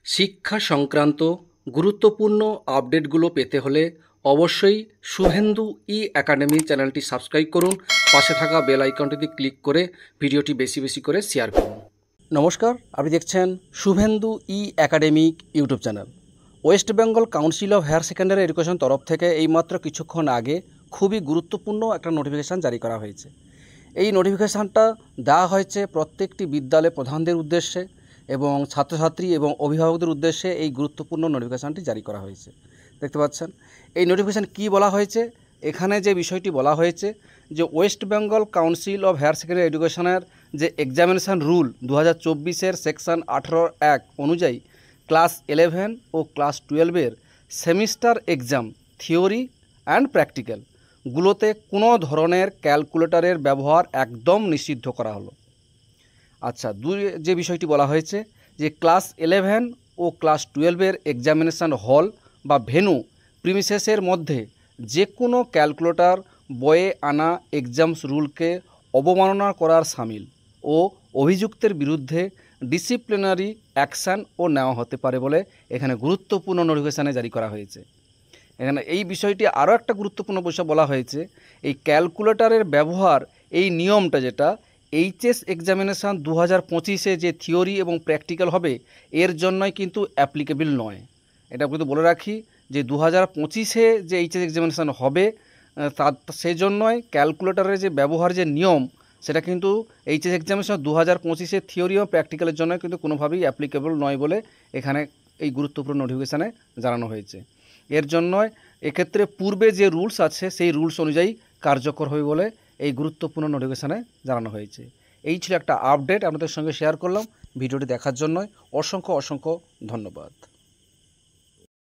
শিক্ষা সংক্রান্ত গুরুত্বপূর্ণ আপডেটগুলো পেতে হলে অবশ্যই শুভেন্দু একাডেমি চ্যানেলটি সাবস্ক্রাইব করুন। পাশে থাকা বেল আইকনটিতে ক্লিক করে ভিডিওটি বেশি বেশি করে শেয়ার করুন। নমস্কার, আপনি দেখছেন Shubhendu academic YouTube channel. West Bengal council of higher secondary education তরফ থেকে এইমাত্র কিছুক্ষণ আগে খুবই গুরুত্বপূর্ণ একটা নোটিফিকেশান জারি করা হয়েছে। এই নোটিফিকেশানটা দেওয়া হয়েছে প্রত্যেকটি বিদ্যালয় প্রধানদের উদ্দেশ্যে এবং ছাত্রছাত্রী এবং অভিভাবকদের উদ্দেশ্যে এই গুরুত্বপূর্ণ নোটিফিকেশানটি জারি করা হয়েছে। দেখতে পাচ্ছেন এই নোটিফিকেশান কি বলা হয়েছে। এখানে যে বিষয়টি বলা হয়েছে যে west Bengal council of higher secondary এডুকেশনের যে এক্সামিনেশান রুল 2024-এর সেকশন 18(1) অনুযায়ী ক্লাস 11 ও ক্লাস 12-এর সেমিস্টার এক্সাম থিওরি অ্যান্ড প্র্যাকটিক্যালগুলোতে কোনো ধরনের ক্যালকুলেটরের ব্যবহার একদম নিষিদ্ধ করা হলো। আচ্ছা, যে বিষয়টি বলা হয়েছে যে ক্লাস 11 ও ক্লাস 12-এর এক্সামিনেশান হল বা ভেন্যু প্রিমিসেসের মধ্যে যে কোনো ক্যালকুলেটর বয়ে আনা এক্সামস রুলকে অবমাননা করার শামিল ও অভিযুক্তের বিরুদ্ধে ডিসিপ্লিনারি অ্যাকশান ও নেওয়া হতে পারে বলে এখানে গুরুত্বপূর্ণ নোটিফিকেশানে জারি করা হয়েছে। এখানে এই বিষয়টি আরও একটা গুরুত্বপূর্ণ বিষয় বলা হয়েছে, এই ক্যালকুলেটরের ব্যবহার এই নিয়মটা যেটা এইচএস এক্সামিনেশান 2025-এ যে থিওরি এবং প্র্যাকটিক্যাল হবে এর জন্যই কিন্তু অ্যাপ্লিকেবল নয়। এটা কিন্তু বলে রাখি যে 2025-এ যে এইচএস এক্সামিনেশান হবে তার সেই জন্যই ক্যালকুলেটরের যে ব্যবহার যে নিয়ম সেটা কিন্তু এইচএস এক্সামিনেশান 2025-এর থিওরি ও প্র্যাকটিক্যালের জন্য কিন্তু কোনোভাবেই অ্যাপ্লিকেবল নয় বলে এখানে এই গুরুত্বপূর্ণ নোটিফিকেশানে জানানো হয়েছে। এর জন্য এক্ষেত্রে পূর্বে যে রুলস আছে সেই রুলস অনুযায়ী কার্যকর হবে বলে এই গুরুত্বপূর্ণ নোটিফিকেশানে জানানো হয়েছে। এই ছিল একটা আপডেট আপনাদের সঙ্গে শেয়ার করলাম। ভিডিওটি দেখার জন্য অসংখ্য ধন্যবাদ।